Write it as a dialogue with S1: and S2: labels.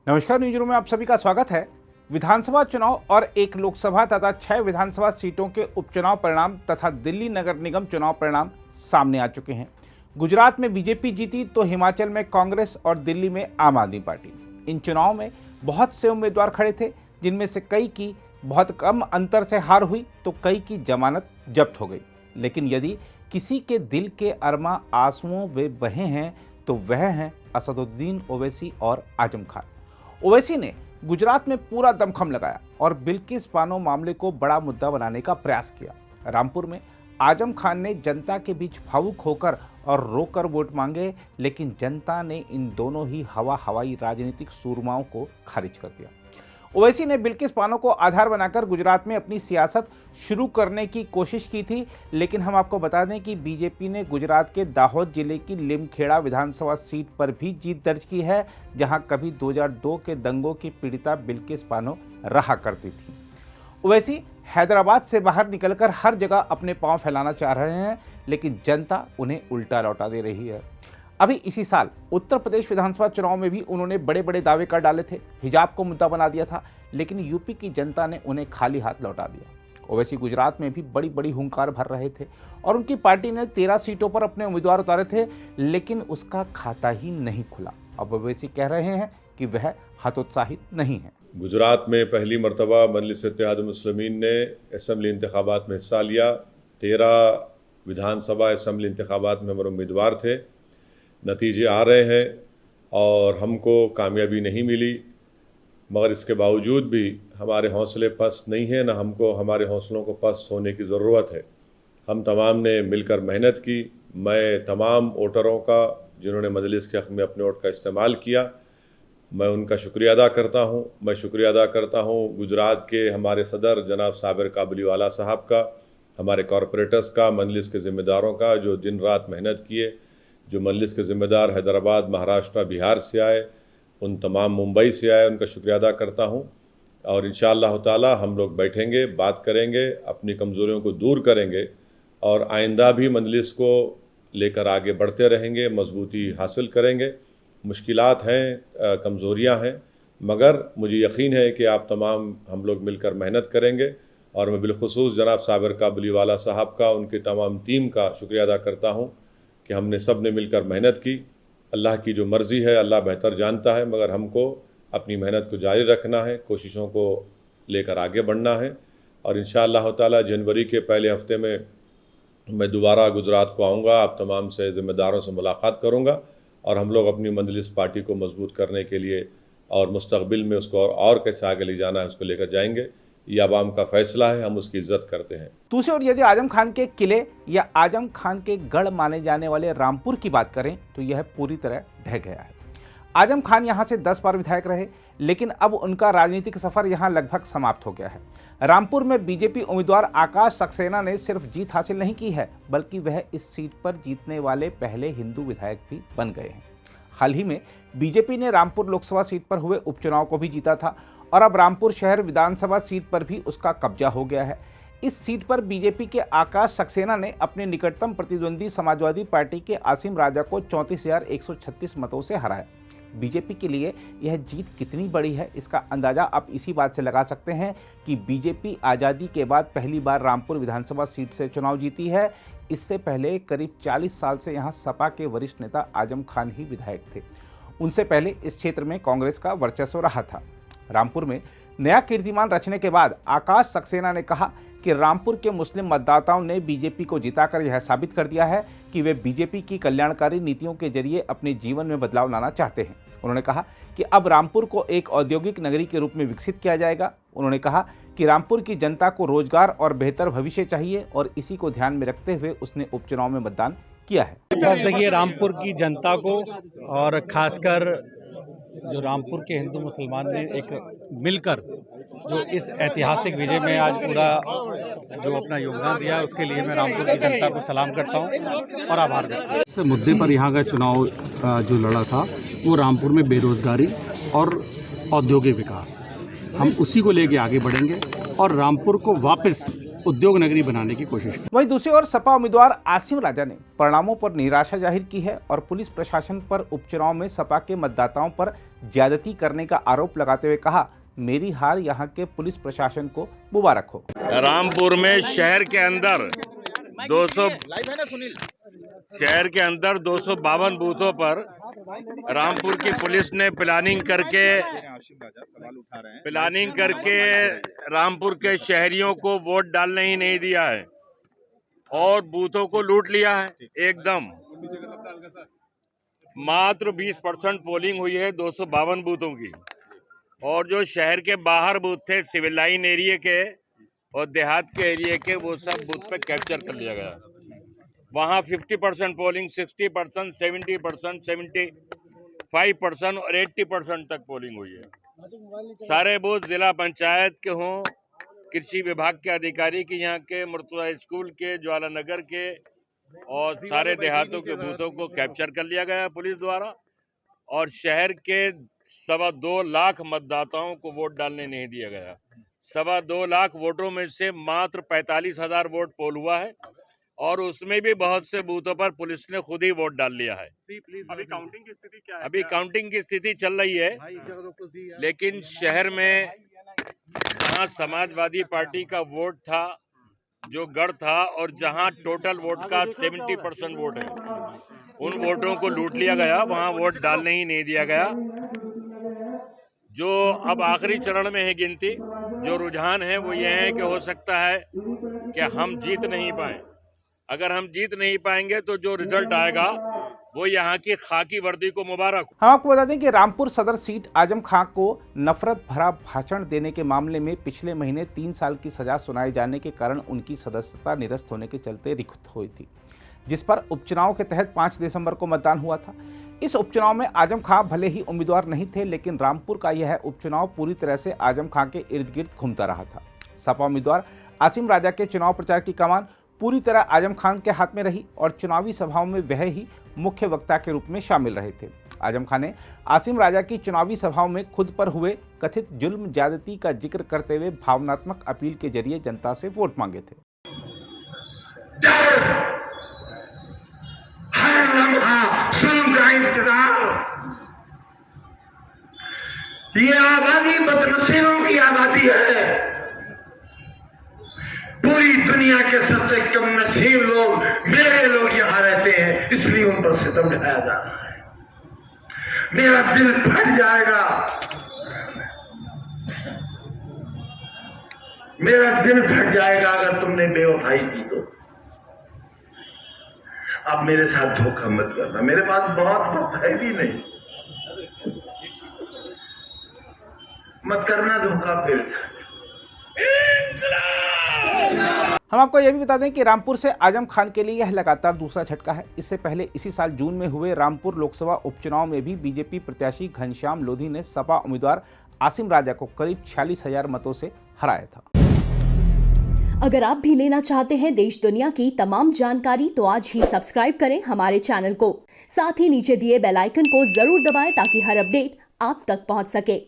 S1: नमस्कार, news room में आप सभी का स्वागत है। विधानसभा चुनाव और एक लोकसभा तथा 6 विधानसभा सीटों के उपचुनाव परिणाम तथा दिल्ली नगर निगम चुनाव परिणाम सामने आ चुके हैं। गुजरात में बीजेपी जीती तो हिमाचल में कांग्रेस और दिल्ली में आम आदमी पार्टी। इन चुनाव में बहुत से उम्मीदवार खड़े थे, जिनमें से कई की बहुत कम अंतर से हार हुई तो कई की जमानत जब्त हो गई। लेकिन यदि किसी के दिल के अरमा आंसुओं में बहे हैं तो वह हैं असदुद्दीन ओवैसी और आजम खान। ओवैसी ने गुजरात में पूरा दमखम लगाया और बिल्किस बानो मामले को बड़ा मुद्दा बनाने का प्रयास किया। रामपुर में आजम खान ने जनता के बीच भावुक होकर और रोकर वोट मांगे, लेकिन जनता ने इन दोनों ही हवाई राजनीतिक सूरमाओं को खारिज कर दिया। ओवैसी ने बिल्किस बानो को आधार बनाकर गुजरात में अपनी सियासत शुरू करने की कोशिश की थी, लेकिन हम आपको बता दें कि बीजेपी ने गुजरात के दाहोद जिले की लिमखेड़ा विधानसभा सीट पर भी जीत दर्ज की है, जहां कभी 2002 के दंगों की पीड़िता बिल्किस बानो रहा करती थी। ओवैसी हैदराबाद से बाहर निकलकर हर जगह अपने पांव फैलाना चाह रहे हैं, लेकिन जनता उन्हें उल्टा लौटा दे रही है। अभी इसी साल उत्तर प्रदेश विधानसभा चुनाव में भी उन्होंने बड़े बड़े दावे कर डाले थे, हिजाब को मुद्दा बना दिया था, लेकिन यूपी की जनता ने उन्हें खाली हाथ लौटा दिया। ओवैसी गुजरात में भी बड़ी बड़ी हुंकार भर रहे थे और उनकी पार्टी ने 13 सीटों पर अपने उम्मीदवार उतारे थे, लेकिन उसका खाता ही नहीं खुला। अब ओवैसी कह रहे हैं कि वह हतोत्साहित नहीं है।
S2: गुजरात में पहली मरतबा मजलिस-ए-इत्तेहादुल मुस्लिमीन ने असम्बली इंतखाबात में हिस्सा लिया। 13 विधानसभा असम्बली इंतखाबात में हमारे उम्मीदवार थे। नतीजे आ रहे हैं और हमको कामयाबी नहीं मिली, मगर इसके बावजूद भी हमारे हौसले पस्त नहीं हैं, ना हमको हमारे हौसलों को पस्त होने की ज़रूरत है। हम तमाम ने मिलकर मेहनत की। मैं तमाम वोटरों का जिन्होंने मजलिस के हक़ में अपने वोट का इस्तेमाल किया, मैं उनका शुक्रिया अदा करता हूँ। मैं शुक्रिया अदा करता हूँ गुजरात के हमारे सदर जनाब साबिर काबुलीवाला साहब का, हमारे कॉरपोरेटर्स का, मजलिस के ज़िम्मेदारों का जो दिन रात मेहनत किए। जो मजलिस के ज़िम्मेदार हैदराबाद, महाराष्ट्र, बिहार से आए, उन तमाम मुंबई से आए, उनका शुक्रिया अदा करता हूँ। और इंशाअल्लाह ताला हम लोग बैठेंगे, बात करेंगे, अपनी कमज़ोरियों को दूर करेंगे और आइंदा भी मजलिस को लेकर आगे बढ़ते रहेंगे, मजबूती हासिल करेंगे। मुश्किलात हैं, कमज़ोरियाँ हैं, मगर मुझे यकीन है कि आप तमाम हम लोग मिलकर मेहनत करेंगे। और मैं बिलखुसूस जनाब साबिर काबुलीवाला साहब का, उनकी तमाम टीम का शुक्रिया अदा करता हूँ कि हमने सब ने मिलकर मेहनत की। अल्लाह की जो मर्ज़ी है अल्लाह बेहतर जानता है, मगर हमको अपनी मेहनत को जारी रखना है, कोशिशों को लेकर आगे बढ़ना है। और इंशाअल्लाह ताला जनवरी के पहले हफ्ते में मैं दोबारा गुजरात को आऊँगा, आप तमाम से ज़िम्मेदारों से मुलाकात करूँगा और हम लोग अपनी मजलिस पार्टी को मजबूत करने के लिए और मुस्तक़बिल में उसको और कैसे आगे ले जाना है उसको लेकर जाएंगे। ये अवाम का फैसला है, हम उसकी इज्जत करते हैं।
S1: दूसरी ओर यदि आजम खान के किले या आजम खान के गढ़ माने जाने वाले रामपुर की बात करें तो यह पूरी तरह ढह गया है। आजम खान यहां से 10 बार विधायक रहे, लेकिन अब उनका राजनीतिक सफर यहां लगभग समाप्त हो गया है। रामपुर में बीजेपी उम्मीदवार आकाश सक्सेना ने सिर्फ जीत हासिल नहीं की है, बल्कि वह इस सीट पर जीतने वाले पहले हिंदू विधायक भी बन गए हैं। हाल ही में बीजेपी ने रामपुर लोकसभा सीट पर हुए उपचुनाव को भी जीता था और अब रामपुर शहर विधानसभा सीट पर भी उसका कब्जा हो गया है। इस सीट पर बीजेपी के आकाश सक्सेना ने अपने निकटतम प्रतिद्वंदी समाजवादी पार्टी के आसिम राजा को 34,136 मतों से हराया। बीजेपी के लिए यह जीत कितनी बड़ी है, इसका अंदाजा आप इसी बात से लगा सकते हैं कि बीजेपी आज़ादी के बाद पहली बार रामपुर विधानसभा सीट से चुनाव जीती है। इससे पहले करीब 40 साल से यहाँ सपा के वरिष्ठ नेता आजम खान ही विधायक थे। उनसे पहले इस क्षेत्र में कांग्रेस का वर्चस्व रहा था। रामपुर में नया कीर्तिमान रचने के बाद आकाश सक्सेना ने कहा कि रामपुर के मुस्लिम मतदाताओं ने बीजेपी को जिताकर यह साबित कर दिया है कि वे बीजेपी की कल्याणकारी नीतियों के जरिए अपने जीवन में बदलाव लाना चाहते हैं। उन्होंने कहा कि अब रामपुर को एक औद्योगिक नगरी के रूप में विकसित किया जाएगा। उन्होंने कहा कि रामपुर की जनता को रोजगार और बेहतर भविष्य चाहिए और इसी को ध्यान में रखते हुए उसने उपचुनाव में मतदान किया है।
S3: बस देखिए, रामपुर की जनता को और खासकर जो रामपुर के हिंदू मुसलमान ने एक मिलकर जो इस ऐतिहासिक विजय में आज पूरा जो अपना योगदान दिया, उसके लिए मैं रामपुर की जनता को सलाम करता हूं और आभार करता हूं।
S4: इस मुद्दे पर यहाँ का चुनाव जो लड़ा था वो रामपुर में बेरोजगारी और औद्योगिक विकास, हम उसी को लेके आगे बढ़ेंगे और रामपुर को वापस उद्योग नगरी बनाने की कोशिश की।
S1: वहीं दूसरी ओर सपा उम्मीदवार आसिम राजा ने परिणामों पर निराशा जाहिर की है और पुलिस प्रशासन पर उपचुनाव में सपा के मतदाताओं पर ज्यादती करने का आरोप लगाते हुए कहा, मेरी हार यहाँ के पुलिस प्रशासन को मुबारक हो।
S5: रामपुर में शहर के अंदर 252 बूथों पर रामपुर की पुलिस ने प्लानिंग करके रामपुर के शहरियों को वोट डालने ही नहीं दिया है और बूथों को लूट लिया है। एकदम मात्र 20% पोलिंग हुई है 252 बूथों की, और जो शहर के बाहर बूथ थे सिविल लाइन एरिया के और देहात के एरिया के, वो सब बूथ पे कैप्चर कर लिया गया। वहाँ 50% पोलिंग, 60%, 70%, 75% और 80% तक पोलिंग हुई है। सारे बूथ जिला पंचायत के हों, कृषि विभाग के अधिकारी के, यहाँ के मुर्तजा स्कूल के, ज्वाला नगर के और सारे देहातों के बूथों को कैप्चर कर लिया गया पुलिस द्वारा। और शहर के 2.25 लाख मतदाताओं को वोट डालने नहीं दिया गया। 2.25 लाख वोटों में से मात्र 45,000 वोट पोल हुआ है और उसमें भी बहुत से बूथों पर पुलिस ने खुद ही वोट डाल लिया है।
S6: अभी काउंटिंग की स्थिति क्या है?
S5: अभी काउंटिंग की स्थिति चल रही है, लेकिन शहर में जहाँ समाजवादी पार्टी का वोट था, जो गढ़ था, और जहाँ टोटल वोट का 70% वोट है, उन वोटों को लूट लिया गया। वहाँ वोट डालने ही नहीं दिया गया। जो अब आखिरी चरण में है गिनती, जो रुझान है वो ये है कि हो सकता है कि हम जीत नहीं पाए। अगर हम जीत नहीं पाएंगे तो जो रिजल्ट आएगा वो यहाँ की खाकी वर्दी को मुबारक हो।
S1: हम आपको बता दें कि रामपुर सदर सीट आजम खां को नफरत भरा भाषण देने के मामले में पिछले महीने 3 साल की सजा सुनाए जाने के कारण उनकी सदस्यता निरस्त होने के चलते रिक्त हुई थी, जिस पर उपचुनाव के तहत 5 दिसंबर को मतदान हुआ था। इस उपचुनाव में आजम खां भले ही उम्मीदवार नहीं थे, लेकिन रामपुर का यह उपचुनाव पूरी तरह से आजम खां के इर्द गिर्द घूमता रहा था। सपा उम्मीदवार आसिम राजा के चुनाव प्रचार की कमान पूरी तरह आजम खान के हाथ में रही और चुनावी सभाओं में वह ही मुख्य वक्ता के रूप में शामिल रहे थे। आजम खान ने आसिम राजा की चुनावी सभाओं में खुद पर हुए कथित जुल्म ज्यादती का जिक्र करते हुए भावनात्मक अपील के जरिए जनता से वोट मांगे थे।
S7: हर लम्हा जुल्म का इंतजार, ये आबादी बदनसीबों की आबादी है। पूरी दुनिया के सबसे कम नसीब लोग, मेरे लोग यहाँ रहते हैं, इसलिए उन पर सितम ढाया जा रहा है। मेरा दिल फट जाएगा, मेरा दिल फट जाएगा अगर तुमने बेवफाई की तो। अब मेरे साथ धोखा मत करना, मेरे पास बहुत वक्त है भी नहीं, मत करना धोखा मेरे साथ।
S1: हम आपको यह भी बता दें कि रामपुर से आजम खान के लिए यह लगातार दूसरा झटका है। इससे पहले इसी साल जून में हुए रामपुर लोकसभा उपचुनाव में भी बीजेपी प्रत्याशी घनश्याम लोधी ने सपा उम्मीदवार आसिम राजा को करीब 46,000 मतों से हराया था।
S8: अगर आप भी लेना चाहते हैं देश दुनिया की तमाम जानकारी तो आज ही सब्सक्राइब करें हमारे चैनल को। साथ ही नीचे दिए बेल आइकन को जरूर दबाएं ताकि हर अपडेट आप तक पहुंच सके।